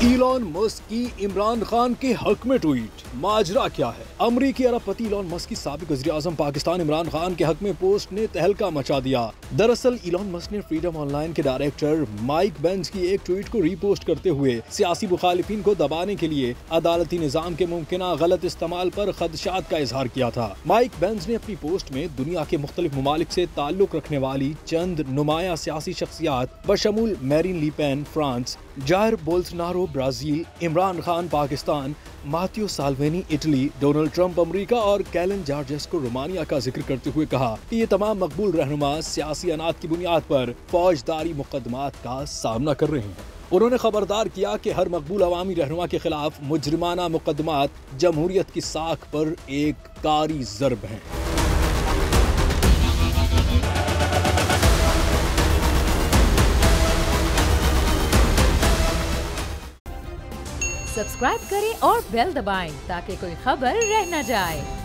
Elon Musk की इमरान खान के हक में ट्वीट। माजरा क्या है? अमरीकी अरबपति इलॉन मस्क की साबिक वज़ीर-ए-आज़म पाकिस्तान इमरान खान के हक में पोस्ट ने तहलका मचा दिया। दरअसल इलॉन मस्क ने फ्रीडम ऑनलाइन के डायरेक्टर माइक बेंज की एक ट्वीट को रीपोस्ट करते हुए सियासी मुखालिफिन को दबाने के लिए अदालती निजाम के मुमकिना गलत इस्तेमाल पर खदशात का इजहार किया था। माइक बेंज ने अपनी पोस्ट में दुनिया के मुख्तलिफ ममालिक से ताल्लुक रखने वाली चंद नुमाया सियासी शख्सियात बशमूल Marine Le Pen France, Jair Bolsonaro Brazil, Imran Khan Pakistan, Matteo Salvini Italy, Donald Trump America और कैलन जॉर्जेस्को रोमानिया का जिक्र करते हुए कहा कि ये तमाम मकबूल रहनुमा सियासी अनात की बुनियाद पर फौजदारी मुकदमात का सामना कर रहे हैं। उन्होंने खबरदार किया कि हर मकबूल अवामी रहनुमा के खिलाफ मुजरिमाना मुकदमात जमहूरियत की साख पर एक कारी ज़र्ब हैं। सब्सक्राइब करें और बेल दबाएं ताकि कोई खबर रह न जाए।